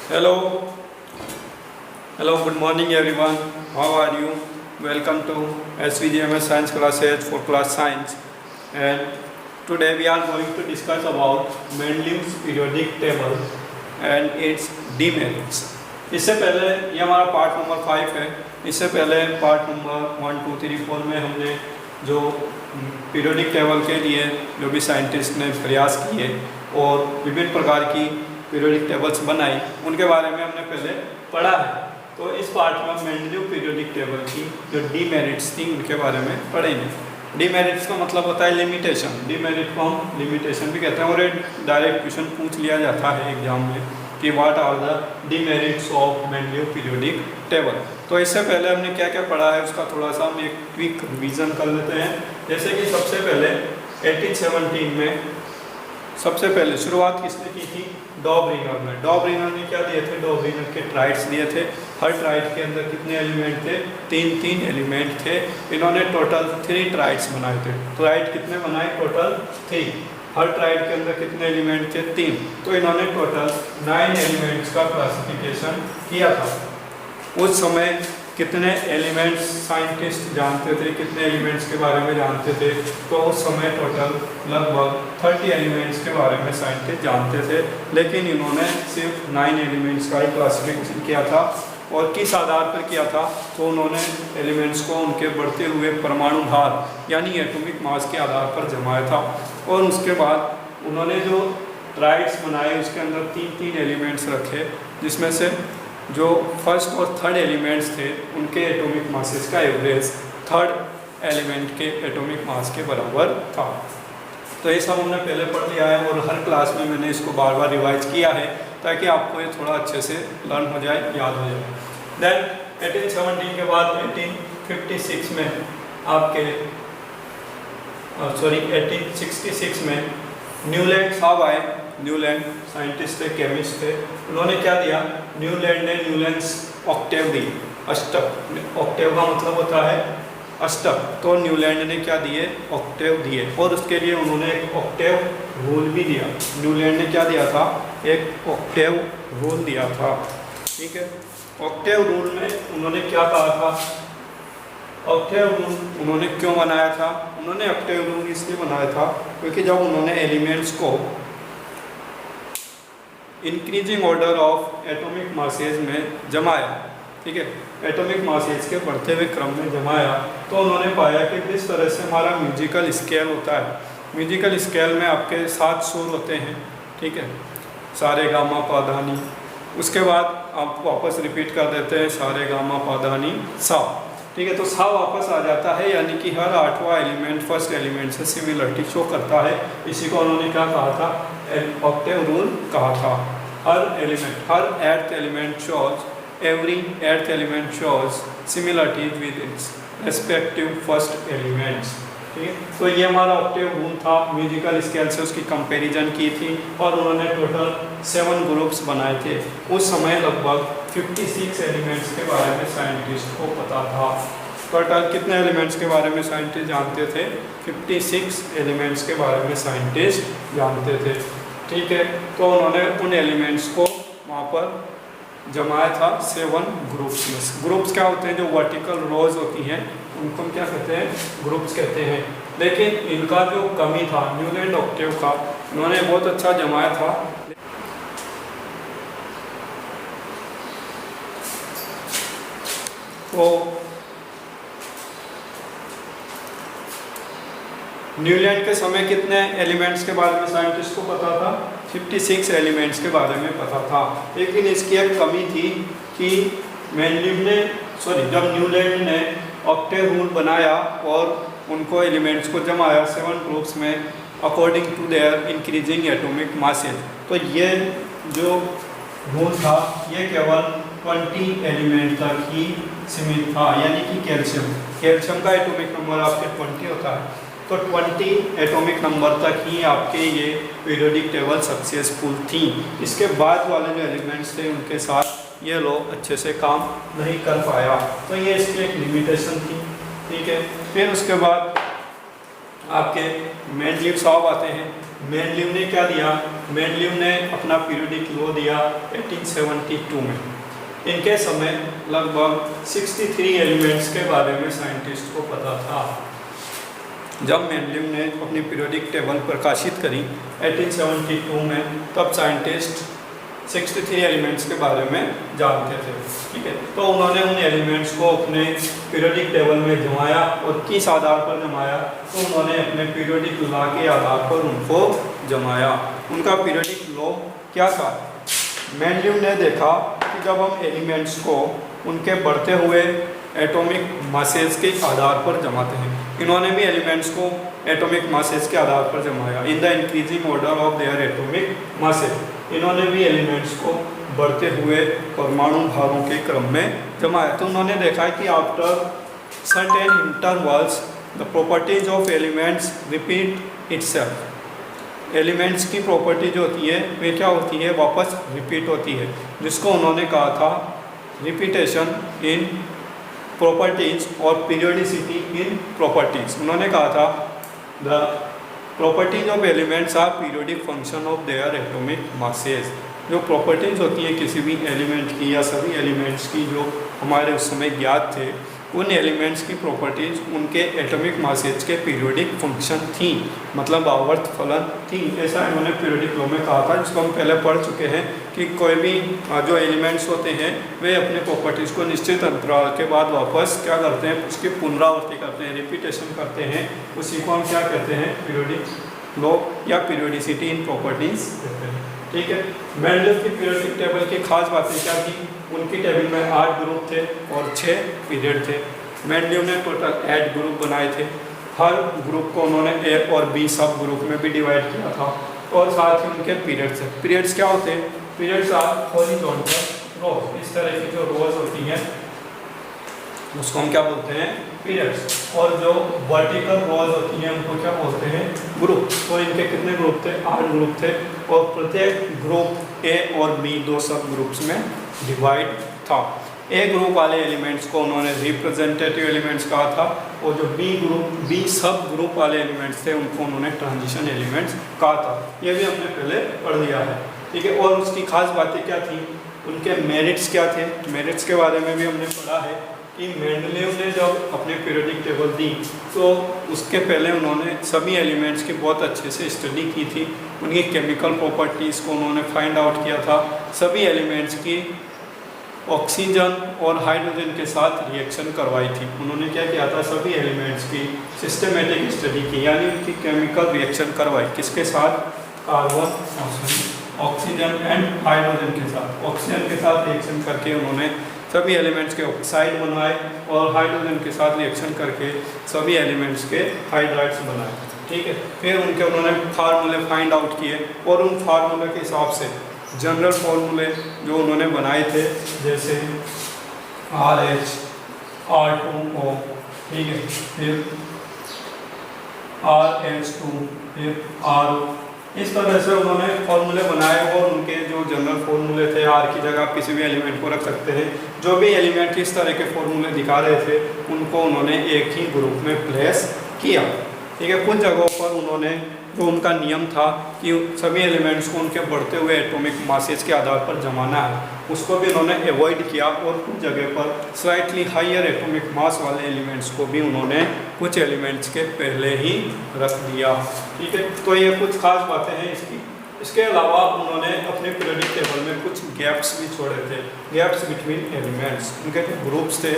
Hello, good morning everyone. How are you? Welcome to SVGMS Science classes for class science. And today we are going to discuss about Mendeleev's periodic table and its demerits. इससे पहले ये हमारा part number 5 है. इससे पहले part number 1, 2, 3, 4 में हमने जो पीरियोडिक टेबल के लिए जो भी साइंटिस्ट ने प्रयास किए और विभिन्न प्रकार की पीरियोडिक टेबल्स बनाई उनके बारे में हमने पहले पढ़ा है. तो इस पार्ट में हम मेंडलीव पीरियोडिक टेबल की जो डीमेरिट्स थी उनके बारे में पढ़ेंगे. डीमेरिट्स का मतलब होता है लिमिटेशन. डीमेरिट को हम लिमिटेशन भी कहते हैं और एक डायरेक्ट क्वेश्चन पूछ लिया जाता है एग्जाम में कि what are the demerits of Mendeleev periodic table. तो इससे पहले हमने क्या क्या पढ़ा है उसका थोड़ा सा हम एक क्विक रिवीजन कर लेते हैं. जैसे कि सबसे पहले 1817 में सबसे पहले शुरुआत किसने की थी? डॉबरिनर ने. डॉबरिनर ने क्या दिए थे? डॉबरिनर के ट्राइड्स दिए थे. हर ट्राइड के अंदर कितने एलिमेंट थे? तीन एलिमेंट थे. इन्होंने टोटल 3 ट्राइड्स बनाए थे. ट्राइड कितने बनाए? टोटल 3. हर ट्राइड के अंदर कितने एलिमेंट थे? 3. तो इन्होंने टोटल 9 एलिमेंट्स का क्लासिफिकेशन किया था. उस समय कितने एलिमेंट्स साइंटिस्ट जानते थे? कितने एलिमेंट्स के बारे में जानते थे? तो उस समय टोटल लगभग 30 एलिमेंट्स के बारे में साइंटिस्ट जानते थे. लेकिन इन्होंने सिर्फ 9 एलिमेंट्स का ही क्लासिफिकेशन किया था. और किस आधार पर किया था? तो उन्होंने एलिमेंट्स को उनके बढ़ते हुए परमाणु भार यानी एटॉमिक मास के आधार पर जमाया था. और उसके बाद उन्होंने जो ट्राइड्स बनाए उसके अंदर 3 एलिमेंट्स रखे जिसमें से जो फर्स्ट और थर्ड एलिमेंट्स थे उनके एटॉमिक मासेस का एवरेज थर्ड एलिमेंट के एटॉमिक मास के बराबर था. तो ये सब हमने पहले पढ़ लिया है और हर क्लास में मैंने इसको बार बार रिवाइज किया है ताकि आपको ये थोड़ा अच्छे से लर्न हो जाए, याद हो जाए. देन 1817 के बाद 1856 में आपके 1866 में न्यूलैंड साहब आए. न्यूलैंड साइंटिस्ट थे, केमिस्ट थे. उन्होंने क्या दिया? न्यूलैंड ने न्यूलैंड्स ऑक्टेव दी. अष्टक. ऑक्टेव का मतलब होता है अष्टक. तो न्यूलैंड ने क्या दिए? ऑक्टेव दिए. और उसके लिए उन्होंने एक ऑक्टेव रूल भी दिया. न्यूलैंड ने क्या दिया था? एक ऑक्टेव रूल दिया था. ठीक है. ऑक्टेव रूल में उन्होंने क्या कहा था? ऑक्टेव रूल उन्होंने क्यों बनाया था? उन्होंने ऑक्टेव रूल इसलिए बनाया था क्योंकि जब उन्होंने एलिमेंट्स को increasing order of atomic masses में जमाया, ठीक है, एटॉमिक मासेज के बढ़ते हुए क्रम में जमाया, तो उन्होंने पाया कि जिस तरह से हमारा म्यूजिकल स्केल होता है, म्यूजिकल स्केल में आपके 7 सुर होते हैं. ठीक है, सारे गामा पा धा नी. उसके बाद आप वापस रिपीट कर देते हैं सारे गामा पा धा नी सा. ठीक है, तो सा वापस आ जाता है यानी कि हर 8वां एलिमेंट फर्स्ट एलिमेंट से सिमिलरिटी शो करता है. इसी को उन्होंने क्या कहा था? ऑक्टेव रूल कहा था. हर एलिमेंट, हर 8th element shows every 8th element shows similarity with its respective first elements. ठीक है, तो ये हमारा ऑक्टेव रूल था. म्यूजिकल स्केल से उसकी कंपैरिजन की थी और उन्होंने टोटल 7 ग्रुप्स बनाए थे. उस समय लगभग 56 एलिमेंट्स के बारे में साइंटिस्ट को पता था. टोटल कितने एलिमेंट्स के बारे में साइंटिस्ट जानते थे? 56 एलिमेंट्स के बारे में साइंटिस्ट जानते थे. ठीक है, तो उन्होंने उन एलिमेंट्स को वहाँ पर जमाया था 7 ग्रुप्स में. ग्रुप्स क्या होते हैं? जो वर्टिकल रोज होती हैं उनको हम क्या कहते हैं? ग्रुप्स कहते हैं. लेकिन इनका जो कमी था न्यूलैंड ऑक्टेव का, उन्होंने बहुत अच्छा जमाया था. तो न्यूलैंड के समय कितने एलिमेंट्स के बारे में साइंटिस्ट को पता था? 56 एलिमेंट्स के बारे में पता था. लेकिन इसकी एक कमी थी कि जब न्यूलैंड ने ऑक्टेव रूल बनाया और उनको एलिमेंट्स को जमाया 7 ग्रुप्स में according to their increasing atomic masses, तो ये जो रूल था ये केवल 20 एलिमेंट तक ही सीमित था. यानी कि कैल्शियम का एटॉमिक नंबर आपके 20 होता है, तो 20 एटॉमिक नंबर तक ही आपके ये पीरियोडिक टेबल सक्सेसफुल थी. इसके बाद वाले जो एलिमेंट्स थे उनके साथ ये लोग अच्छे से काम नहीं कर पाया. तो ये इसकी एक लिमिटेशन थी. ठीक है, फिर उसके बाद आपके मेंडलीव साहब आते हैं. मेंडलीव ने क्या दिया, मेंडलीव ने अपना पीरियोडिक लॉ दिया 1872 में। इनके समय लगभग 63 एलिमेंट्स के बारे में साइंटिस्ट को पता था। जब मेंडलीव ने अपनी पीरियोडिक टेबल प्रकाशित करी 1872 में, तब साइंटिस्ट 63 एलिमेंट्स के बारे में जानते थे। ठीक है, तो उन्होंने उन एलिमेंट्स को अपने पीरियोडिक टेबल में जमाया, और किस आधार पर जमाया, तो उन्होंने अपने पीरियोडिक लॉ के आधार पर उनको जमाया। उनका पीरियोडिक लॉ क्या था? मेंडलीव ने देखा कि जब हम एलिमेंट्स को उनके बढ़ते हुए एटॉमिक मासेस के आधार पर जमाते हैं, इन्होंने भी एलिमेंट्स को एटॉमिक मासेस के आधार पर जमाया, in the increasing order of their atomic masses. इन्होंने भी एलिमेंट्स को बढ़ते हुए परमाणु भारों के क्रम में जमाया। तो उन्होंने देखा कि after certain intervals the properties of elements repeat itself. Elements की प्रॉपर्टी जो होती है वे क्या होती है, वापस रिपीट होती है, जिसको उन्होंने कहा था रिपीटेशन इन प्रॉपर्टीज और पीरियोडिसिटी इन प्रॉपर्टीज। उन्होंने कहा था the properties of elements are periodic function of their atomic masses. जो प्रॉपर्टीज होती हैं किसी भी एलिमेंट की या सभी एलिमेंट्स की जो हमारे उस समय ज्ञात थे, उन एलिमेंट्स की प्रॉपर्टीज उनके एटॉमिक मासेज के पीरियोडिक फंक्शन थी, मतलब आवर्त फलन थी। ऐसा इन्होंने पीरियोडिक लॉ में कहा था, जिसको हम पहले पढ़ चुके हैं कि कोई भी जो एलिमेंट्स होते हैं वे अपने प्रॉपर्टीज़ को निश्चित अंतराल के बाद वापस क्या करते हैं, उसकी पुनरावृत्ति करते हैं, रिपीटेशन करते हैं। उसी को हम क्या कहते हैं, पीरियोडिक लॉ या पीरियोडिसिटी इन प्रॉपर्टीज कहते हैं। ठीक है, मेंडलीव की पीरियोडिक टेबल की खास बातें क्या थी? उनकी टेबल में 8 ग्रुप थे और 6 पीरियड थे। मेंडलीव ने टोटल 8 ग्रुप बनाए थे। हर ग्रुप को उन्होंने ए और बी सब ग्रुप में भी डिवाइड किया था, और साथ ही उनके पीरियड्स है। पीरियड्स क्या होते हैं? पीरियड्स आर हॉरिजॉन्टल रोज। इस तरह की जो रोज होती हैं उसको हम क्या बोलते हैं, पीरियड्स। और जो वर्टिकल रोज होती हैं उनको क्या बोलते हैं, ग्रुप। तो इनके कितने ग्रुप थे? 8 ग्रुप थे, और प्रत्येक ग्रुप ए और बी 2 सब ग्रुप्स में डिवाइड था। ए ग्रुप वाले एलिमेंट्स को उन्होंने रिप्रेजेंटेटिव एलिमेंट्स कहा था, और जो बी सब ग्रुप वाले एलिमेंट्स थे उनको उन्होंने ट्रांजिशन एलिमेंट्स कहा था। ये भी हमने पहले पढ़ लिया है। ठीक है, और उसकी खास बातें क्या थी, उनके मेरिट्स क्या थे? मेरिट्स के बारे में भी हमने पढ़ा है कि मेंडलीव ने जब अपने पीरियोडिक टेबल दी तो उसके पहले उन्होंने सभी एलिमेंट्स की बहुत अच्छे से स्टडी की थी, उनकी केमिकल प्रॉपर्टीज़ को उन्होंने फाइंड आउट किया था। सभी एलिमेंट्स की ऑक्सीजन और हाइड्रोजन के साथ रिएक्शन करवाई थी। उन्होंने क्या किया था, सभी एलिमेंट्स की सिस्टमेटिक स्टडी की, यानी उनकी केमिकल रिएक्शन करवाई। किसके साथ? कार्बन, ऑक्सीजन एंड हाइड्रोजन के साथ। ऑक्सीजन के साथ रिएक्शन करके उन्होंने सभी एलिमेंट्स के ऑक्साइड बनवाए, और हाइड्रोजन के साथ रिएक्शन करके सभी एलिमेंट्स के हाइड्राइड्स बनाए। ठीक है, फिर उन्होंने फार्मूले फाइंड आउट किए, और उन फार्मूले के हिसाब से जनरल फार्मूले जो उन्होंने बनाए थे, जैसे RH, R2O, ठीक है, फिर RH2, फिर RO, इस तरह से उन्होंने फॉर्मूले बनाए। और उनके जो जनरल फॉर्मूले थे, आर की जगह किसी भी एलिमेंट को रख सकते हैं। जो भी एलिमेंट इस तरह के फॉर्मूले दिखा रहे थे उनको उन्होंने एक ही ग्रुप में प्लेस किया। ठीक है, कुछ जगहों पर उन्होंने जो उनका नियम था कि सभी एलिमेंट्स को उनके बढ़ते हुए एटॉमिक मासेस के आधार पर जमाना है, उसको भी उन्होंने अवॉइड किया, और कुछ जगह पर स्लाइटली हायर एटॉमिक मास वाले एलिमेंट्स को भी उन्होंने कुछ एलिमेंट्स के पहले ही रख दिया। ठीक है, तो ये कुछ खास बातें हैं इसकी। इसके अलावा उन्होंने अपने पीरियोडिक टेबल में कुछ गैप्स भी छोड़े थे, गैप्स बिटवीन एलिमेंट्स। उनके जो ग्रुप्स थे,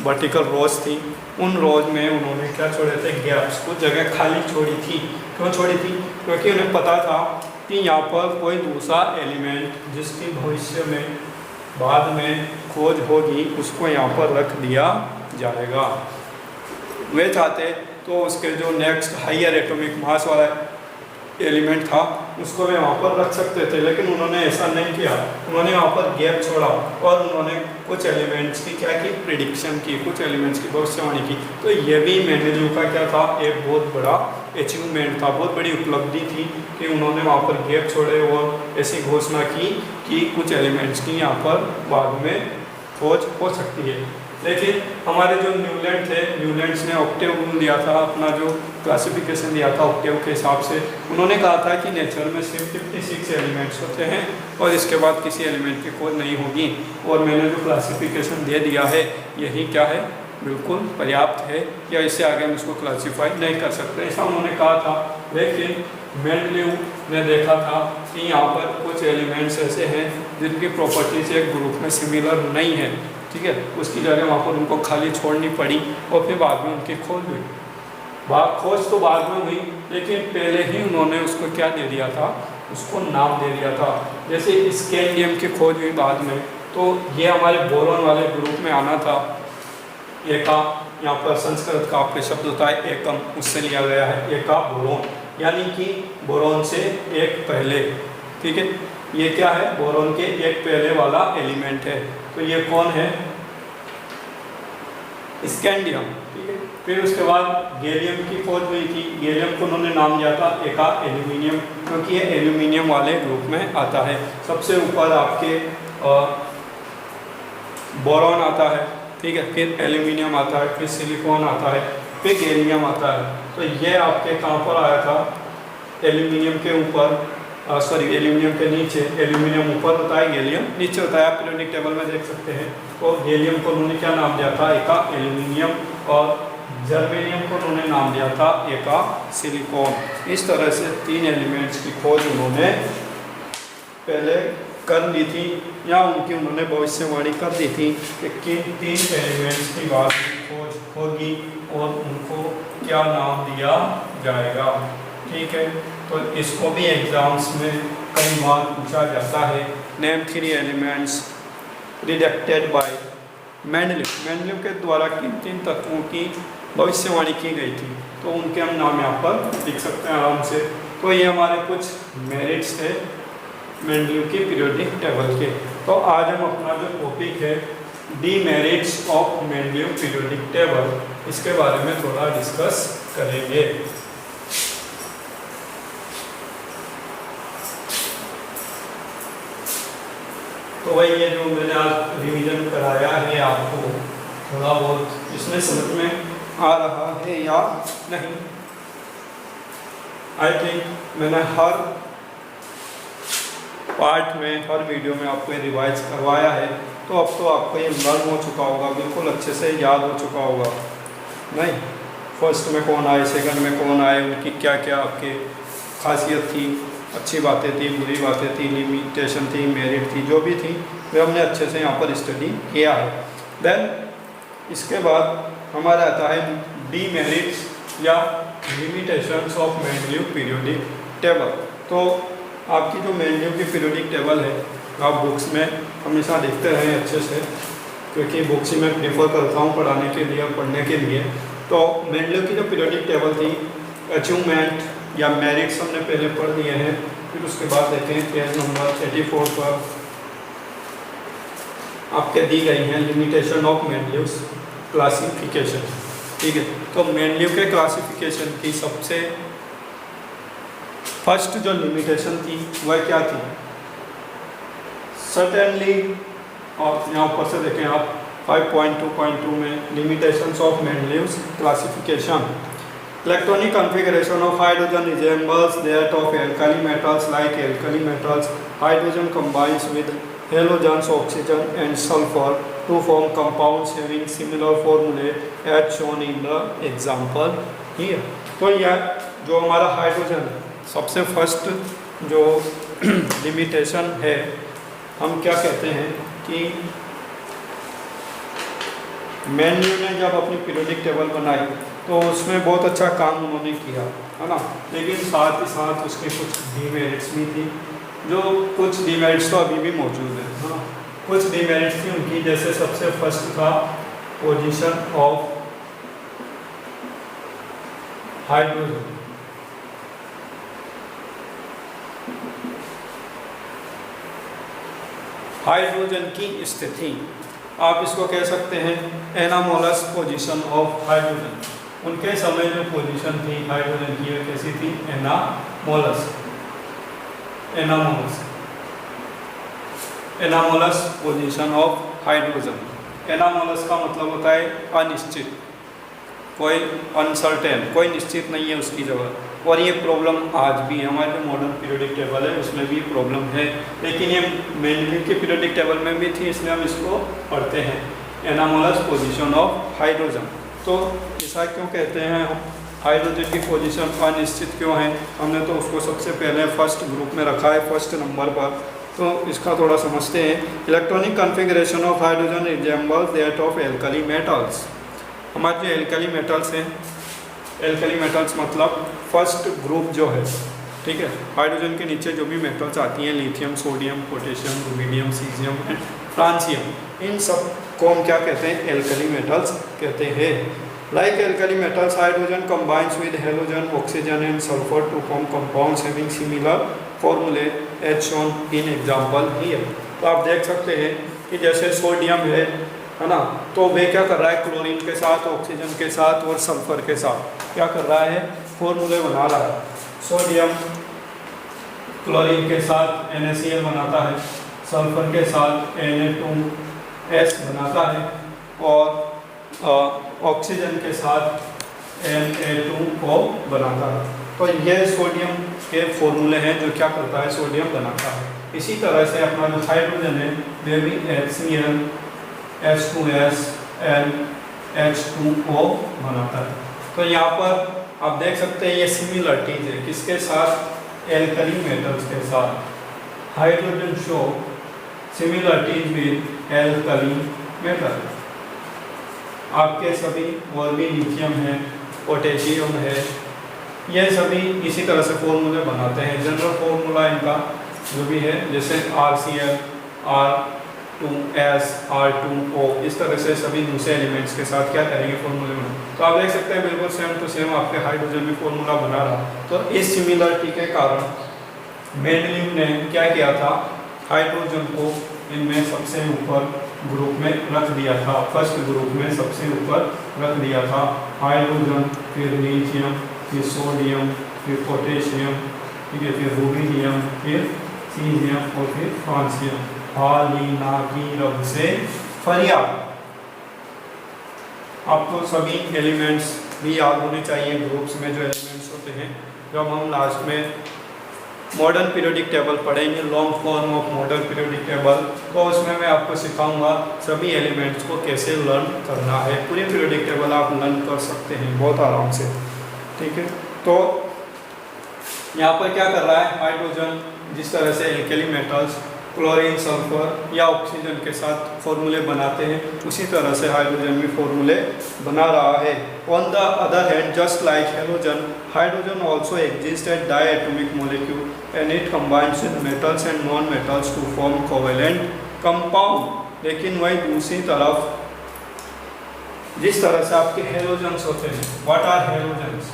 वर्टिकल रोज थी, उन रोज में उन्होंने क्या छोड़े थे, गैप्स, कुछ जगह खाली छोड़ी थी। क्यों छोड़ी थी? क्योंकि उन्हें पता था कि यहाँ पर कोई दूसरा एलिमेंट जिसकी भविष्य में बाद में खोज होगी उसको यहाँ पर रख दिया जाएगा। वे चाहते तो उसके जो नेक्स्ट हायर एटॉमिक मास वाला एलिमेंट था उसको वे वहाँ पर रख सकते थे, लेकिन उन्होंने ऐसा नहीं किया। उन्होंने वहाँ पर गैप छोड़ा, और उन्होंने कुछ एलिमेंट्स की क्या की, प्रिडिक्शन की, कुछ एलिमेंट्स की भविष्यवाणी की। तो ये भी मेंडलीव का क्या था, एक बहुत बड़ा अचीवमेंट था, बहुत बड़ी उपलब्धि थी कि उन्होंने वहाँ पर गैप छोड़े और ऐसी घोषणा की कि कुछ एलिमेंट्स की यहाँ पर बाद में खोज हो सकती है। लेकिन हमारे जो न्यूलैंड थे, न्यूलैंड्स ने ऑक्टेव रूल दिया था, अपना जो क्लासिफिकेशन दिया था ऑक्टेव के हिसाब से। उन्होंने कहा था कि नेचर में सिर्फ 56 एलिमेंट्स होते हैं और इसके बाद किसी एलिमेंट की खोज नहीं होगी। और मैंने जो क्लासिफिकेशन दे दिया है यही क्या है, बिल्कुल पर्याप्त है, या इससे आगे हम इसको क्लासीफाई नहीं कर सकते, ऐसा उन्होंने कहा था। लेकिन मेंडलीव ने देखा था कि यहाँ पर कुछ एलिमेंट्स ऐसे हैं जिनकी प्रॉपर्टीज एक ग्रुप में सिमिलर नहीं है, ठीक है। उसकी जगह वहाँ पर उनको खाली छोड़नी पड़ी और फिर बाद में उनकी खोज हुई। खोज तो बाद में हुई, लेकिन पहले ही उन्होंने उसको क्या दे दिया था, उसको नाम दे दिया था। जैसे स्कैंडियम की खोज हुई बाद में, तो ये हमारे बोरॉन वाले ग्रुप में आना था। एका, यहाँ पर संस्कृत का आपके शब्द होता है एकम, उससे लिया गया है एका बोरॉन, यानी कि बोरॉन से एक पहले, ठीक है। ये क्या है, बोरॉन के एक पहले वाला एलिमेंट है। तो ये कौन है, स्कैंडियम, ठीक है। फिर उसके बाद गैलियम की खोज हुई थी। गैलियम को उन्होंने नाम दिया था एका एल्यूमिनियम, क्योंकि ये एल्यूमिनियम वाले ग्रुप में आता है। सबसे ऊपर आपके बोरॉन आता है, ठीक है, फिर एल्यूमिनियम आता है, फिर सिलिकॉन आता है, फिर गैलियम आता है। तो ये आपके कहाँ पर आया था, एल्यूमिनियम के ऊपर, एल्यूमिनियम के नीचे, एल्यूमिनियम ऊपर होता है, गैलियम नीचे होता है, आप पीरियोडिक टेबल में देख सकते हैं। तो गैलियम को उन्होंने क्या नाम दिया था, एका एल्यूमिनियम, और जर्मेनियम को उन्होंने नाम दिया था एका सिलिकॉन। इस तरह से 3 एलिमेंट्स की खोज उन्होंने पहले कर ली थी, या उन्होंने भविष्यवाणी कर दी थी कि किन 3 एलिमेंट्स की बाद खोज होगी और उनको क्या नाम दिया जाएगा, ठीक है। तो इसको भी एग्जाम्स में कई बार पूछा जाता है। Name 3 elements detected by Mendeleev. Mendeleev के द्वारा किन 3 तत्वों की भविष्यवाणी की गई थी, तो उनके हम नाम यहाँ पर लिख सकते हैं आराम से। तो ये हमारे कुछ मेरिट्स थे मेंडलीव की पीरियोडिक टेबल के। तो आज हम अपना जो टॉपिक है demerits of Mendeleev periodic table, इसके बारे में थोड़ा डिस्कस करेंगे। तो वही ये जो मैंने आज रिवीजन कराया है आपको, थोड़ा बहुत इसमें समझ में आ रहा है या नहीं। आई थिंक मैंने हर पार्ट में, हर वीडियो में आपको ये रिवाइज करवाया है, तो अब तो आपको ये लर्न हो चुका होगा, बिल्कुल अच्छे से याद हो चुका होगा। नहीं, फर्स्ट में कौन आए, सेकंड में कौन आए, उनकी क्या क्या आपके खासियत थी, अच्छी बातें थी, बुरी बातें थी, लिमिटेशन थी, मेरिट थी, जो भी थी वे हमने अच्छे से यहाँ पर स्टडी किया है। देन इसके बाद हमारा आता है डीमेरिट्स या limitations of Mendeleev periodic table. तो आपकी जो मेंडलीव की पीरियोडिक टेबल है, आप बुक्स में हमेशा देखते रहें अच्छे से, क्योंकि बुक्स ही मैं प्रीफर करता हूँ पढ़ाने के लिए, पढ़ने के लिए। तो मेंडलीव की जो पीरियोडिक टेबल थी, अचीवमेंट या मेरिट्स हमने पहले पढ़ लिए हैं। फिर उसके बाद देखें पेज नंबर 84 पर आपके दी गई हैं लिमिटेशन ऑफ मेंडलीव्स क्लासिफिकेशन, ठीक है। तो मेंडलीव के क्लासिफिकेशन की सबसे फर्स्ट जो लिमिटेशन थी वह क्या थी, सर्टेनली, और यहाँ पर से देखें आप 5.2.2 में limitations of Mendeleev's classification. Electronic configuration of hydrogen resembles that of alkali metals. Like alkali metals, hydrogen combines with halogens, oxygen and sulfur to form compounds having similar formulae as shown in the example here. तो यह जो हमारा hydrogen सबसे first जो limitation है, हम क्या कहते हैं कि मेंडलीव ने जब अपनी पीरियोडिक टेबल बनाई तो उसमें बहुत अच्छा काम उन्होंने किया, है ना। लेकिन साथ ही साथ उसके कुछ डीमेरिट्स भी थी, जो कुछ डीमेरिट्स तो अभी भी मौजूद है, हाँ। कुछ डीमेरिट्स थी उनकी, जैसे सबसे फर्स्ट था पोजीशन ऑफ हाइड्रोजन। हाइड्रोजन की स्थिति, आप इसको कह सकते हैं एनामोलस पोजीशन ऑफ हाइड्रोजन। उनके समय जो पोजीशन थी हाइड्रोजन की कैसी थी, anomalous. Anomalous position of hydrogen, anomalous का मतलब होता है अनिश्चित, कोई अनसर्टेन, कोई निश्चित नहीं है उसकी जगह। और ये प्रॉब्लम आज भी है, हमारे जो मॉडर्न पीरियोडिक टेबल है उसमें भी प्रॉब्लम है, लेकिन ये मेंडलिव के पीरियोडिक टेबल में भी थी, इसलिए हम इसको पढ़ते हैं। Anomalous position of hydrogen. तो ऐसा क्यों कहते हैं हम, हाइड्रोजन की पोजीशन अनिश्चित क्यों है? हमने तो उसको सबसे पहले फर्स्ट ग्रुप में रखा है, फर्स्ट नंबर पर। तो इसका थोड़ा समझते हैं। Electronic configuration of hydrogen resembles that of alkali metals. हमारे जो एल्कली मेटल्स हैं, एल्कली मेटल्स मतलब फर्स्ट ग्रुप जो है, ठीक है, हाइड्रोजन के नीचे जो भी मेटल्स आती हैं, lithium, sodium, potassium, rubidium, caesium and francium, इन सब को हम क्या कहते हैं? एल्कली मेटल्स कहते हैं। Like alkali metals, hydrogen combines with halogen, oxygen and sulfur to form compounds having similar formulae as shown in example here। तो आप देख सकते हैं कि जैसे सोडियम है ना, तो वे क्या कर रहा है? क्लोरीन के साथ, ऑक्सीजन के साथ और सल्फर के साथ क्या कर रहा है? फॉर्मूले बना रहा है। सोडियम क्लोरीन के साथ NaCl बनाता है, सल्फर के साथ Na2S बनाता है, और ऑक्सीजन के साथ Na2O बनाता है। तो ये सोडियम के फॉर्मूले हैं जो क्या करता है? सोडियम बनाता है। इसी तरह से अपना जो हाइड्रोजन है वे भी HCl, H2S and H2O बनाता है। तो यहाँ पर आप देख सकते हैं ये सिमिलरिटीज है, किसके साथ? एल्कली मेटल्स के साथ। Hydrogen show similarities with alkali metal. आपके सभी और भी लिथियम है, पोटेशियम है, ये सभी इसी तरह से फॉर्मूले बनाते हैं। जनरल फॉर्मूला इनका जो भी है, जैसे RCl, R2S, R2O, इस तरह से सभी दूसरे एलिमेंट्स के साथ क्या करेंगे? फॉर्मूले में। तो आप देख सकते हैं बिल्कुल सेम टू सेम आपके हाइड्रोजन भी फॉर्मूला बना रहा। तो इस सिमिलरिटी के कारण मेंडलीव ने क्या किया था? हाइड्रोजन को इनमें सबसे ऊपर ग्रुप में रख दिया था, फर्स्ट ग्रुप में सबसे ऊपर रख दिया था। हाइड्रोजन, फिर लिथियम, फिर सोडियम, फिर पोटेशियम, ठीक है, फिर रुबीडियम, फिर सीजियम और फिर फ्रांसियम। हालिना की रब से फरियाद। आपको सभी एलिमेंट्स भी याद होने चाहिए, ग्रुप्स में जो एलिमेंट्स होते हैं। जब हम लास्ट में मॉडर्न पीरियोडिक टेबल पढ़ेंगे, long form of modern periodic table, तो उसमें मैं आपको सिखाऊंगा सभी एलिमेंट्स को कैसे लर्न करना है। पूरे पीरियोडिक टेबल आप लर्न कर सकते हैं बहुत आराम से, ठीक है। तो यहाँ पर क्या कर रहा है? हाइड्रोजन जिस तरह से एल्कली मेटल्स क्लोरीन, सल्फर या ऑक्सीजन के साथ फॉर्मूले बनाते हैं, उसी तरह से हाइड्रोजन भी फॉर्मूले बना रहा है। On the other hand, just like halogen, hydrogen also exist at diatomic molecule and it combines with metals and non metals to form covalent compound. लेकिन वही दूसरी तरफ जिस तरह से आपके हेलोजन्स होते हैं, व्हाट आर हेलोजन्स?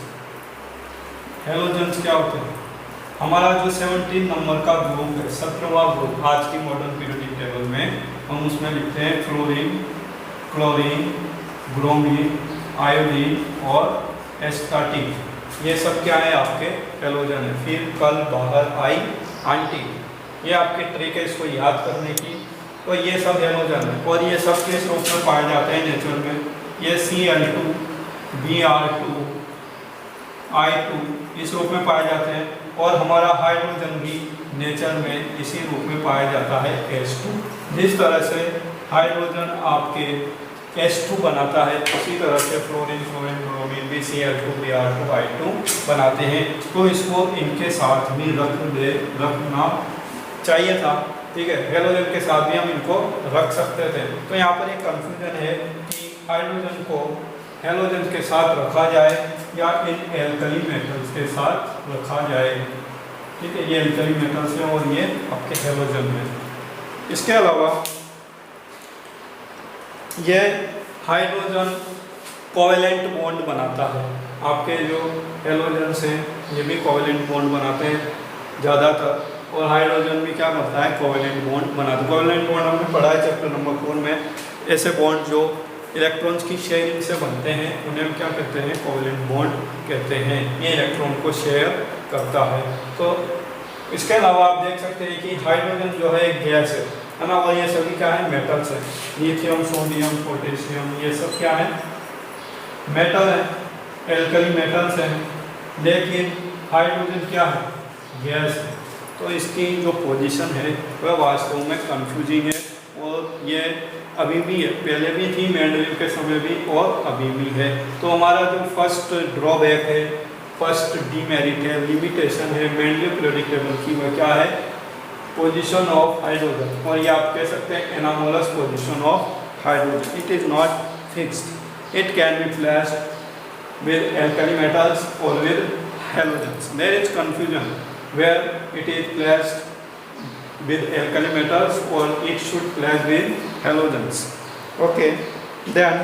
हेलोजन्स क्या होते हैं? हमारा जो 17 नंबर का ग्रुप है, 17वां ग्रुप आज की मॉडर्न पीरियोडिक टेबल में, हम उसमें लिखते हैं फ्लोरीन, क्लोरीन, ब्रोमीन, आयोडीन और एस्टाटिन। ये सब क्या है? आपके हेलोजन है। फिर कल बाहर आई आंटी, ये आपके ट्रिक है इसको याद करने की। तो ये सब हेलोजन है और ये सब किस रूप में पाए जाते हैं नेचर में? ये Cl2, Br2, I2 इस रूप में पाए जाते हैं। और हमारा हाइड्रोजन भी नेचर में इसी रूप में पाया जाता है, H2। जिस तरह से हाइड्रोजन आपके H2 बनाता है, उसी तरह से फ्लोरीन, क्लोरीन, ब्रोमीन भी Cl2, Br2, I2 बनाते हैं। तो इसको इनके साथ भी रखना चाहिए था, ठीक है। हेलोजन के साथ भी हम इनको रख सकते थे। तो यहाँ पर एक कंफ्यूजन है कि हाइड्रोजन को हेलोजन के साथ रखा जाए या इन एल्कली मेटल्स के साथ रखा जाए, ठीक है। ये एल्कली मेटल्स हैं और ये आपके हेलोजन हैं। इसके अलावा ये हाइड्रोजन कोवेलेंट बॉन्ड बनाता है। आपके जो हेलोजन हैं ये भी कोवेलेंट बॉन्ड बनाते हैं ज़्यादातर, और हाइड्रोजन भी क्या करता है? कोवेलेंट बॉन्ड बनाता है। कोवेलेंट बॉन्ड हमने पढ़ा है चैप्टर नंबर 4 में। ऐसे बॉन्ड जो इलेक्ट्रॉन्स की शेयरिंग से बनते हैं उन्हें हम क्या कहते हैं? कोवेलेंट बॉन्ड कहते हैं। ये इलेक्ट्रॉन को शेयर करता है। तो इसके अलावा आप देख सकते हैं कि हाइड्रोजन जो है एक गैस है, है ना। और ये सभी क्या है, मेटल्स है। लिथियम, सोडियम, पोटेशियम, ये सब क्या है, मेटल है, एल्कली मेटल्स है। लेकिन हाइड्रोजन क्या है, गैस है। तो इसकी जो पोजीशन है वह वास्तव में कंफ्यूजिंग है, और ये अभी भी है, पहले भी थी मेंडलीव के समय भी और अभी भी है। तो हमारा जो फर्स्ट ड्रॉबैक है, फर्स्ट डीमेरिट है, लिमिटेशन है मेंडलीव पीरियोडिक टेबल की, वह क्या है, पोजीशन ऑफ हाइड्रोजन। और ये आप कह सकते हैं anomalous position of hydrogen. It is not fixed, it can be placed with alkali metals or with halogens. There is confusion where it is placed with alkali metals or it should place with halogens. Okay, then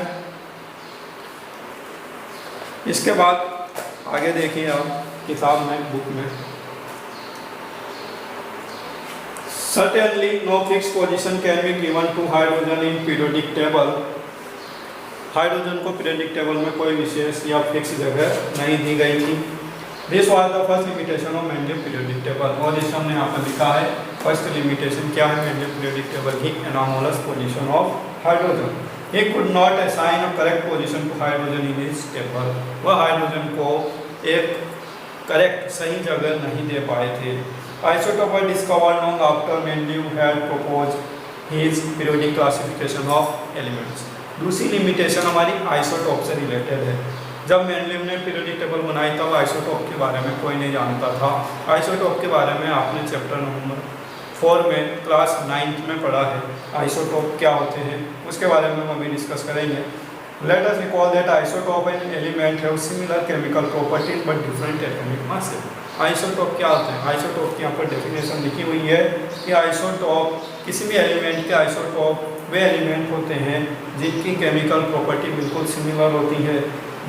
इसके बाद आगे देखिए आप किताब में, book में, certainly no fixed position can be given to hydrogen in periodic table. Hydrogen को periodic table में कोई विशेष या फिक्स जगह नहीं दी गई थी। This was the first limitation of Mendeleev periodic table. और इस हमने यहाँ पर लिखा है फर्स्ट लिमिटेशन क्या है मेंडलीव पीरियोडिक टेबल की, anomalous position of hydrogen. He could not assign a correct position to hydrogen in his table. वह हाइड्रोजन को एक करेक्ट सही जगह नहीं दे पाए थे। Isotope were discovered long after Mendeleev had proposed his periodic classification of elements. दूसरी लिमिटेशन हमारी आइसोटोप से रिलेटेड है। जब मेंडलीव ने पीरियोडिक टेबल बनाई तब आइसोटोप के बारे में कोई नहीं जानता था। आइसोटोप के बारे में आपने चैप्टर नंबर 4 में क्लास 9th में पढ़ा है, आइसोटोप क्या होते हैं, उसके बारे में हम अभी डिस्कस करेंगे। Let us recall that isotope and element have similar chemical properties but different atomic masses. Isotope क्या होते हैं, आइसोटोप की यहाँ पर डेफिनेशन लिखी हुई है कि आइसोटोप किसी भी एलिमेंट के आइसोटोप वे एलिमेंट होते हैं जिनकी केमिकल प्रॉपर्टी बिल्कुल सिमिलर होती है,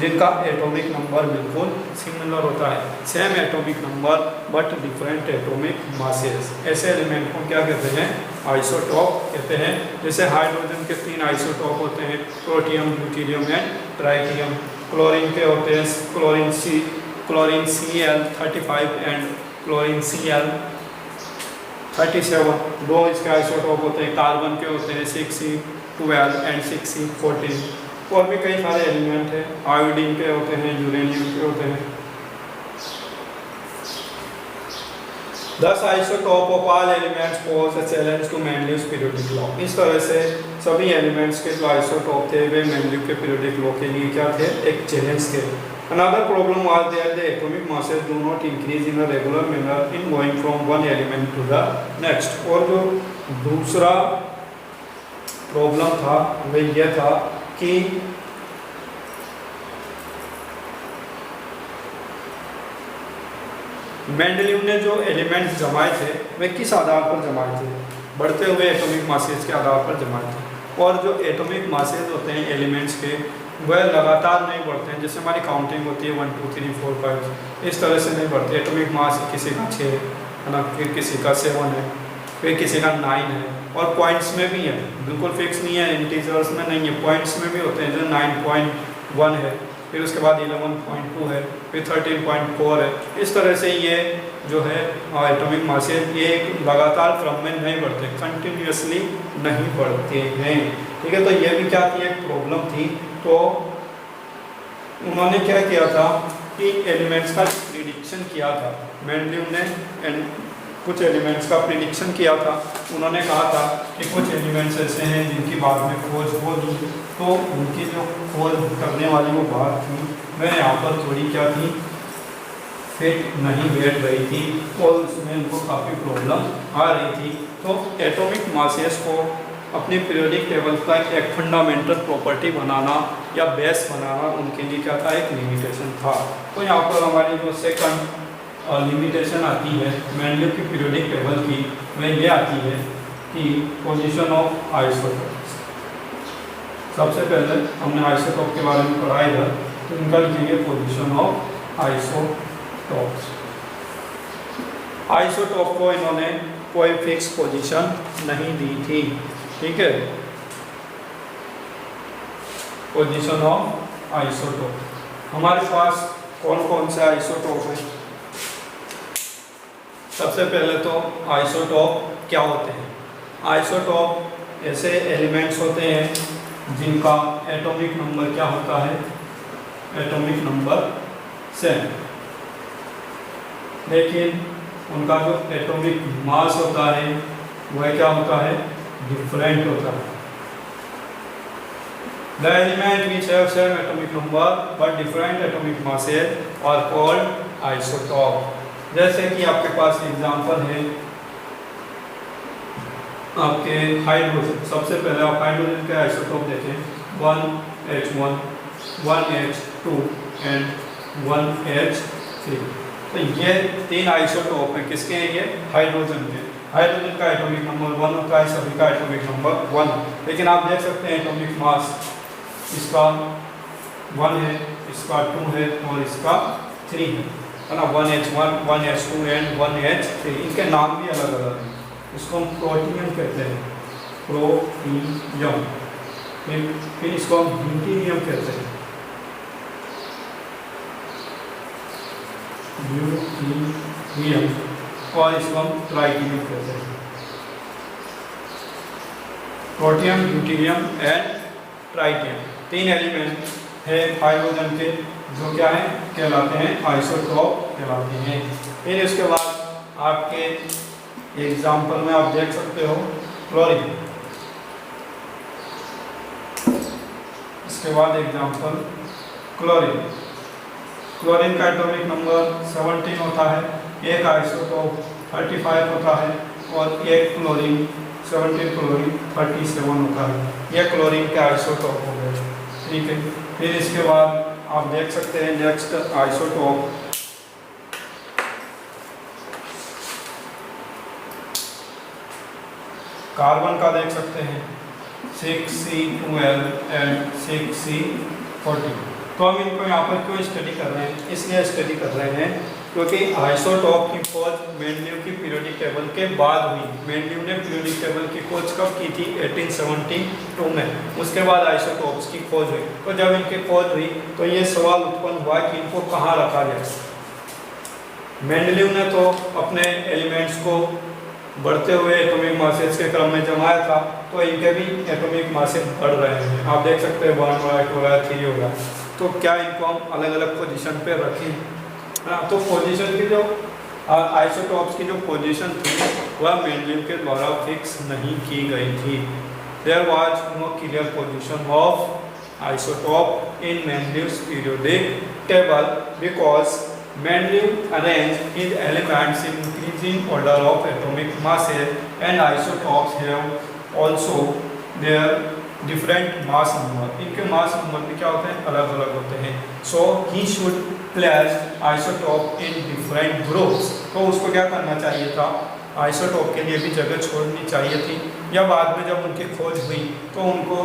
जिनका एटॉमिक नंबर बिल्कुल सिमिलर होता है, same atomic number but different atomic masses. ऐसे एलिमेंट को क्या कहते हैं, आइसोटोप कहते हैं। जैसे हाइड्रोजन के 3 आइसोटोप होते हैं, protium, deuterium and tritium. Chlorine के होते हैं chlorine Cl35 and chlorine Cl37। 2 इसके आइसोटोप होते हैं। कार्बन के होते हैं 6C12 एंड 6C14। और भी कई सारे एलिमेंट हैं, आयोडीन के होते हैं, यूरेनियम के होते हैं। 10 isotope of all elements pose a challenge to Mendeleev's periodic law. इस तरह से सभी एलिमेंट्स के जो आइसोटोप थे वे मेंडलीव के पीरियोडिक लॉ के लिए क्या थे, एक चैलेंज थे। Another problem was that the atomic masses do not increase in a regular manner in going from one element to the next. और जो दूसरा प्रॉब्लम था वह यह था कि मेंडलीव ने जो एलिमेंट्स जमाए थे वे किस आधार पर जमाए थे, बढ़ते हुए एटॉमिक मासेस के आधार पर जमाए थे। और जो एटॉमिक मासेस होते हैं एलिमेंट्स के वह लगातार नहीं बढ़ते हैं। जैसे हमारी काउंटिंग होती है 1 2 3 4 5, इस तरह से नहीं बढ़ते। एटॉमिक मास किसी का 6 है ना, फिर किसी का 7 है, फिर किसी का 9 है। और पॉइंट्स में भी है, बिल्कुल फिक्स नहीं है, इंटीजर्स में नहीं है, पॉइंट्स में भी होते हैं। जो 9.1 है, फिर उसके बाद 11.2 है, फिर 13.4 है। इस तरह से ये जो है एटॉमिक मासेस ये लगातार क्रम में नहीं बढ़ते, कंटिन्यूसली नहीं बढ़ते हैं। ठीक है, तो ये भी क्या थी, एक प्रॉब्लम थी। तो उन्होंने क्या किया था कि एलिमेंट्स का प्रिडिक्शन किया था। मेंडलीव ने कुछ एलिमेंट्स का प्रिडिक्शन किया था। उन्होंने कहा था कि कुछ एलिमेंट्स ऐसे हैं जिनकी बाद में खोज होगी, तो उनकी जो खोज करने वाली वो बात थी वह यहाँ पर थोड़ी क्या थी, फिट नहीं बैठ रही थी और उसमें उनको काफ़ी प्रॉब्लम आ रही थी। तो एटॉमिक मासेस को अपनी पीरियोडिक टेबल का एक फंडामेंटल प्रॉपर्टी बनाना या बेस बनाना उनके लिए क्या था, एक लिमिटेशन था। तो यहाँ पर हमारी जो सेकंड लिमिटेशन आती है मेंडलीव की पीरियोडिक टेबल की, वह ये आती है कि पोजीशन ऑफ आइसोटोप्स। सबसे पहले हमने आइसोटोप के बारे में पढ़ा इधर, तो इनका लिखेंगे पोजीशन ऑफ आइसोटोप्स। आइसोटोप को इन्होंने कोई फिक्स पोजीशन नहीं दी थी। ठीक है, पोजीशन ऑफ आइसोटोप। हमारे पास कौन कौन से आइसोटोप है? सबसे पहले तो आइसोटोप क्या होते हैं, आइसोटॉप ऐसे एलिमेंट्स होते हैं जिनका एटॉमिक नंबर क्या होता है, एटॉमिक नंबर सेम, लेकिन उनका जो एटॉमिक मास होता है वह क्या होता है, डिफरेंट होता है। The element which have same atomic number but different atomic masses are called isotope. जैसे कि आपके पास एग्जांपल है आपके हाइड्रोजन। सबसे पहले आप हाइड्रोजन के आइसोटोप देखें, 1H1, 1H2 एंड 1H3। तो ये 3 आइसोटोप हैं, किसके हैं ये, हाइड्रोजन के। हाइड्रोजन का एटॉमिक नंबर 1 होता है, सभी का एटॉमिक नंबर 1। लेकिन आप देख सकते हैं एटॉमिक मास इसका 1 है, इसका 2 है और इसका 3 है ना। 1H1, 1H2 एंड 1H3, इनके नाम भी अलग अलग हैं। इसको हम प्रोटियम कहते हैं, प्रोटियम। फिर इसको हम ड्यूटेरियम कहते हैं, ड्यूटेरियम, और इसको हम ट्राइटियम कहते हैं। Protium, deuterium and tritium 3 element है हाइड्रोजन के, जो क्या है, कहलाते हैं आइसोटॉप कहलाते हैं। फिर इसके बाद आपके एग्जाम्पल में आप देख सकते हो क्लोरीन। इसके बाद एग्जाम्पल क्लोरीन। क्लोरीन का एटॉमिक नंबर 17 होता है, एक आइसोटॉप 35 होता है और एक क्लोरीन 17 क्लोरीन 37 होता है। यह क्लोरीन के आइसोटॉप हो गए, ठीक है। फिर इसके बाद आप देख सकते हैं नेक्स्ट आइसोटॉप कार्बन का देख सकते हैं, 6C12 एंड 6C14। तो हम इनको यहाँ पर क्यों स्टडी कर रहे हैं, इसलिए स्टडी कर रहे हैं क्योंकि आइसोटॉप की खोज मेंडलीव की पीरियोडिक टेबल के बाद हुई। मेंडलीव ने पीरियोडिक टेबल की खोज कब की थी, 1872 में। उसके बाद आइसोटॉप्स की खोज हुई। तो जब इनकी खोज हुई तो ये सवाल उत्पन्न हुआ कि इनको कहाँ रखा जाए। मेंडलीव ने तो अपने एलिमेंट्स को बढ़ते हुए एटॉमिक मासेस के क्रम में जमाया था, तो इनके भी एटॉमिक मासेस बढ़ रहे हैं। आप देख सकते हैं 1 हो रहा है, 2 हो रहा है, 3 हो रहा है। तो क्या इनको हम अलग अलग पोजीशन पे रखें, हाँ। तो पोजीशन की जो आइसोटॉप्स की जो पोजीशन थी वह मेंडलीव के द्वारा फिक्स नहीं की गई थी। There was no clear position of isotope in Mendeleev's periodic table because Mendeleev arranged his elements in increasing order of atomic masses, and isotopes have also their different mass number. इनके mass number भी क्या होते हैं, अलग अलग होते हैं। So he should place isotope in different groups. तो उसको क्या करना चाहिए था, आइसोटॉप के लिए भी जगह छोड़नी चाहिए थी, या बाद में जब उनकी खोज हुई तो उनको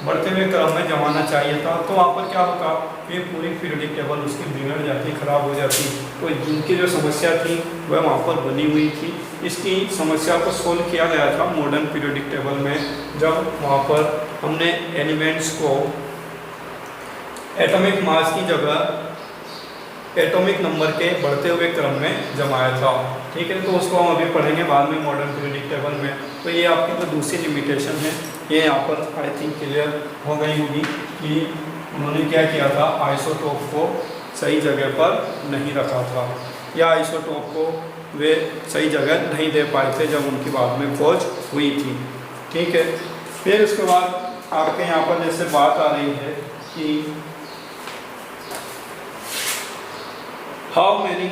बढ़ते हुए क्रम में जमाना चाहिए था। तो वहाँ पर क्या होता, ये पूरी पीरियोडिक टेबल उसकी बिगड़ जाती, खराब हो जाती। तो जिनकी जो समस्या थी वह वहाँ पर बनी हुई थी। इसकी समस्या को सोल्व किया गया था मॉडर्न पीरियोडिक टेबल में, जब वहाँ पर हमने एलिमेंट्स को एटॉमिक मास की जगह एटॉमिक नंबर के बढ़ते हुए क्रम में जमाया था, ठीक है। तो उसको हम अभी पढ़ेंगे बाद में मॉडर्न पीरियोडिक टेबल में। तो ये आपकी जो दूसरी लिमिटेशन है ये यहाँ पर आई थिंक क्लियर हो गई होगी कि उन्होंने क्या किया था, आइसोटॉप को सही जगह पर नहीं रखा था, या आइसोटॉप को वे सही जगह नहीं दे पाए थे जब उनकी बाद में खोज हुई थी, ठीक है। फिर उसके बाद आपके यहाँ पर जैसे बात आ रही है कि how many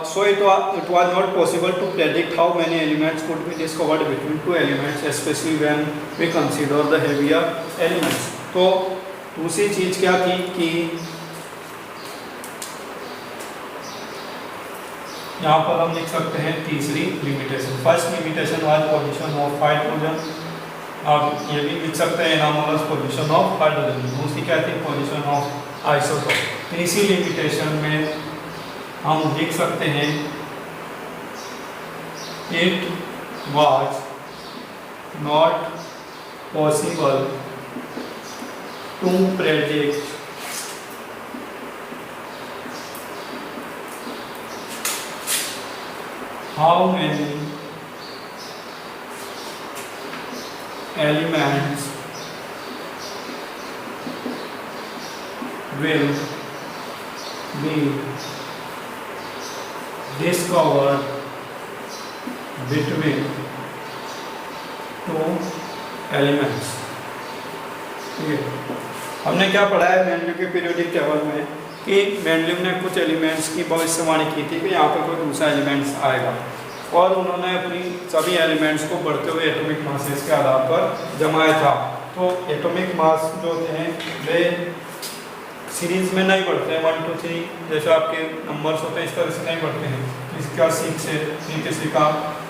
so it was not possible to predict how many elements could be discovered between two elements, especially when we consider the heavier elements. तो दूसरी चीज क्या थी कि यहाँ पर हम लिख सकते हैं तीसरी limitation. First limitation was position of hydrogen, आप ये भी लिख सकते हैं एनॉमलस पोजीशन ऑफ हाइड्रोजन। दूसरी क्या थी, पोजीशन ऑफ आइसोटॉप। तीसरी लिमिटेशन में हम लिख सकते हैं it was not possible to predict how many elements will be discovered between two elements। ठीक है, हमने क्या पढ़ा है मेंडलीव के पीरियोडिक टेबल में कि मेंडलीव ने कुछ एलिमेंट्स की भविष्यवाणी की थी कि यहाँ पर कोई दूसरा एलिमेंट्स आएगा, और उन्होंने अपनी सभी एलिमेंट्स को बढ़ते हुए एटॉमिक मासेस के आधार पर जमाया था। तो एटॉमिक मास जो होते हैं वे सीरीज में नहीं बढ़ते हैं 1 2 3 जैसे आपके नंबर्स होते हैं इस तरह से नहीं बढ़ते हैं। किसी का 6 है, फिर किसी का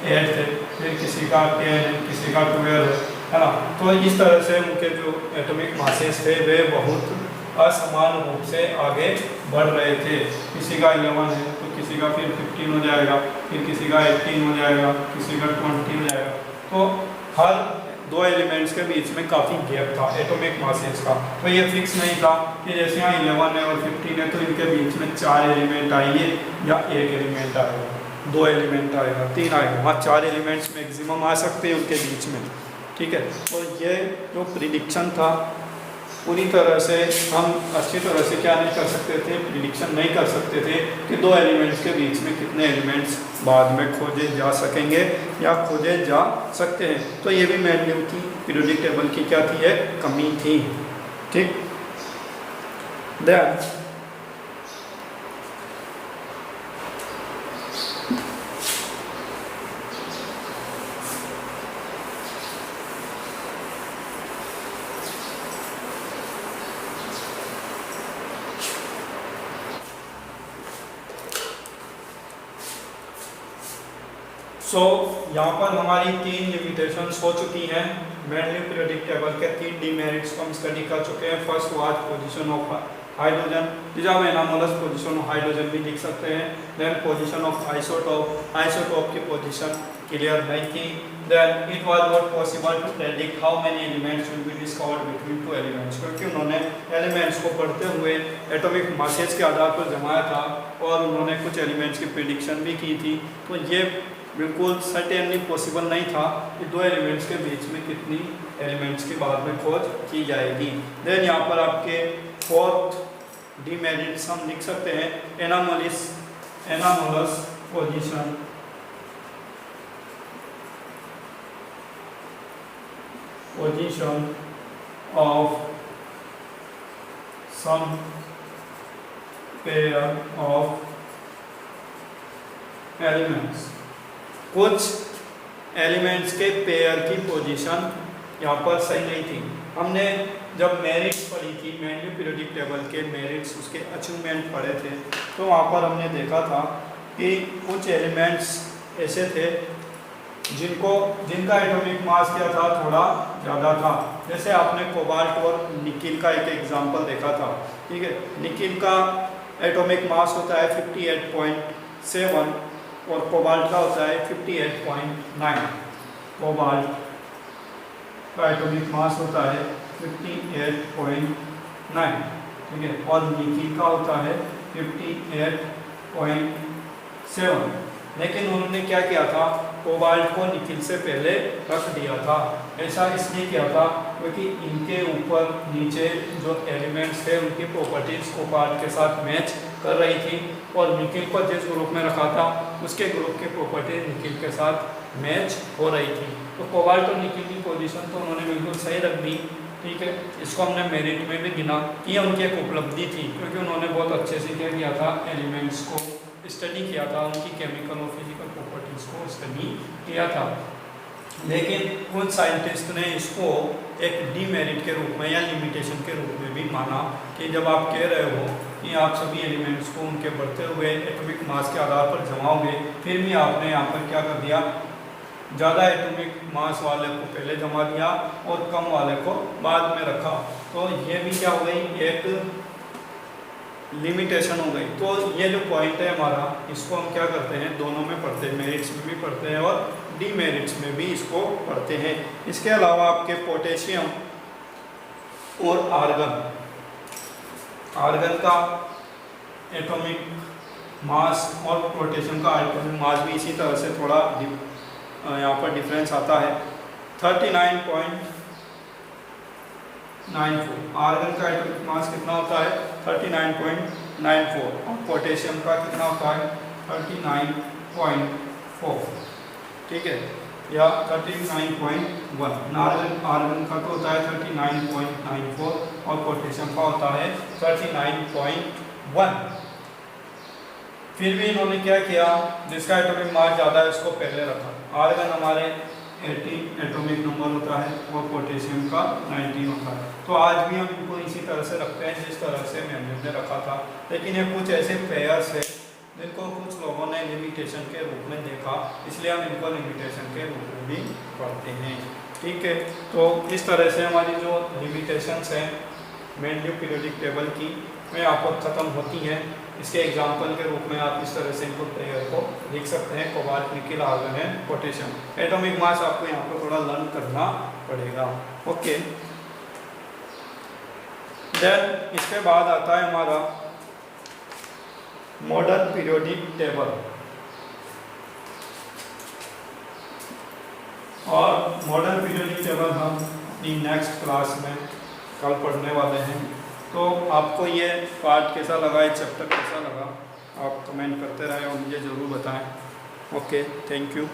8 है, फिर किसी का 10 है, किसी का 12 है ना। तो इस तरह से उनके जो एटॉमिक मासेस थे वे बहुत असमान रूप से आगे बढ़ रहे थे। किसी का 11 है तो किसी का फिर 15 हो जाएगा, फिर किसी का 18 हो जाएगा, किसी का 20 हो जाएगा। तो हर दो एलिमेंट्स के बीच में काफ़ी गैप था एटॉमिक मासेस का। तो ये फिक्स नहीं था कि जैसे यहाँ 11 है और 15 है तो इनके बीच में 4 एलिमेंट आएंगे या 1 एलिमेंट आएगा, 2 एलिमेंट आएगा, 3 आएगा। वहाँ 4 एलिमेंट्स मैक्सिमम आ सकते हैं उनके बीच में। ठीक है, तो ये जो प्रिडिक्शन था पूरी तरह से हम अच्छी तरह से क्या नहीं कर सकते थे, प्रिडिक्शन नहीं कर सकते थे कि 2 एलिमेंट्स के बीच में कितने एलिमेंट्स बाद में खोजे जा सकेंगे या खोजे जा सकते हैं। तो ये भी मेंडलीव की पीरियोडिक टेबल की क्या थी, एक कमी थी। ठीक, देन यहाँ पर हमारी 3 लिमिटेशंस हो चुकी हैं। मेंडलीव पीरियोडिक टेबल के 3 डिमेरिट्स को हम स्टडी कर चुके हैं। First was position of hydrogen, जिसे हम एनामोलस पोजीशन ऑफ हाइड्रोजन भी लिख सकते हैं। Then position of isotope, isotope की पोजीशन क्लियर नहीं थी। Then it was not possible to predict how many elements will be discovered between 2 elements, क्योंकि उन्होंने एलिमेंट्स को बढ़ते हुए एटॉमिक मासेस के आधार पर जमाया था और उन्होंने कुछ एलिमेंट्स की प्रिडिक्शन भी की थी। तो ये बिल्कुल सर्टेनली पॉसिबल नहीं था कि 2 एलिमेंट्स के बीच में कितनी एलिमेंट्स की बाद में खोज की जाएगी। देन यहाँ पर आपके 4th डिमेरिट्स हम लिख सकते हैं। Anomalous position, of some pair of elements, कुछ एलिमेंट्स के पेयर की पोजीशन यहाँ पर सही नहीं थी। हमने जब मेरिट्स पढ़ी थी, मेंडलीव पीरियोडिक टेबल के मेरिट्स, उसके अचीवमेंट पढ़े थे, तो वहाँ पर हमने देखा था कि कुछ एलिमेंट्स ऐसे थे जिनका एटॉमिक मास क्या था, थोड़ा ज़्यादा था। जैसे आपने कोबाल्ट और निकिल का एक एग्जाम्पल देखा था। ठीक है, निकिल का एटॉमिक मास होता है 58.7 और कोबाल्ट का होता है 58.9। कोबाल्ट का एटॉमिक मास होता है 58.9, ठीक है, और निकिल का होता है 58.7। लेकिन उन्होंने क्या किया था, कोबाल्ट को निकिल से पहले रख दिया था। ऐसा इसलिए किया था क्योंकि इनके ऊपर नीचे जो एलिमेंट्स थे उनकी प्रॉपर्टीज कोबाल्ट के साथ मैच कर रही थी, और निकिल को जिस ग्रुप में रखा था उसके ग्रुप की प्रॉपर्टीज निकिल के साथ मैच हो रही थी। तो कोबाल्ट और निकिल की पोजीशन तो उन्होंने बिल्कुल सही रख दी। ठीक है, इसको हमने मेरिट में भी गिना कि यह उनकी एक उपलब्धि थी, क्योंकि उन्होंने बहुत अच्छे से क्या किया था, एलिमेंट्स को स्टडी किया था, उनकी केमिकल और फिजिकल प्रॉपर्टीज़ को स्टडी किया था। लेकिन कुछ साइंटिस्ट ने इसको एक डीमेरिट के रूप में या लिमिटेशन के रूप में भी माना कि जब आप कह रहे हो कि आप सभी एलिमेंट्स को उनके बढ़ते हुए एटॉमिक मास के आधार पर जमाओगे, फिर भी आपने यहाँ पर क्या कर दिया, ज़्यादा एटॉमिक मास वाले को पहले जमा दिया और कम वाले को बाद में रखा। तो ये भी क्या हो गई, एक लिमिटेशन हो गई। तो ये जो पॉइंट है हमारा, इसको हम क्या करते हैं, दोनों में पढ़ते हैं, मेरिट्स में भी पढ़ते हैं और डीमेरिट्स में भी इसको पढ़ते हैं। इसके अलावा आपके पोटेशियम और आर्गन का एटॉमिक मास और पोटेशियम का एटॉमिक मास भी इसी तरह से थोड़ा यहाँ पर डिफरेंस आता है। 39.94। आर्गन का एटॉमिक मास कितना होता है 39.94 और पोटेशियम का कितना होता है 39.4, ठीक है, या 39.1। आर्गन का तो होता है 39.94 और पोटेशियम का होता है 39.1। फिर भी इन्होंने क्या किया, जिसका एटॉमिक मास ज़्यादा है उसको पहले रखा। आर्गन हमारे 80 एटॉमिक नंबर होता है और पोटेशियम का 19 होता है। तो आज भी हम इनको इसी तरह से रखते हैं जिस तरह से मैंने रखा था, लेकिन ये कुछ ऐसे पेयर्स है जिनको कुछ लोगों ने लिमिटेशन के रूप में देखा, इसलिए हम इनको लिमिटेशन के रूप में भी पढ़ते हैं, ठीक है। तो इस तरह से हमारी जो लिमिटेशंस हैं मेनली पीरियोडिक टेबल की में आपको ख़त्म होती हैं। इसके एग्जाम्पल के रूप में आप इस तरह से इनको पेयर को लिख सकते हैं, कोबाल्ट, निकेल, आर्गन है, पोटेशियम। एटॉमिक मास आपको यहाँ पर थोड़ा लर्न करना पड़ेगा, ओके। देन इसके बाद आता है हमारा मॉडर्न पीरियोडिक टेबल, और मॉडर्न पीरियोडिक टेबल हम अपनी नेक्स्ट क्लास में कल पढ़ने वाले हैं। तो आपको ये पार्ट कैसा लगा, ये चैप्टर कैसा लगा, आप कमेंट करते रहें और मुझे ज़रूर बताएं, ओके, थैंक यू।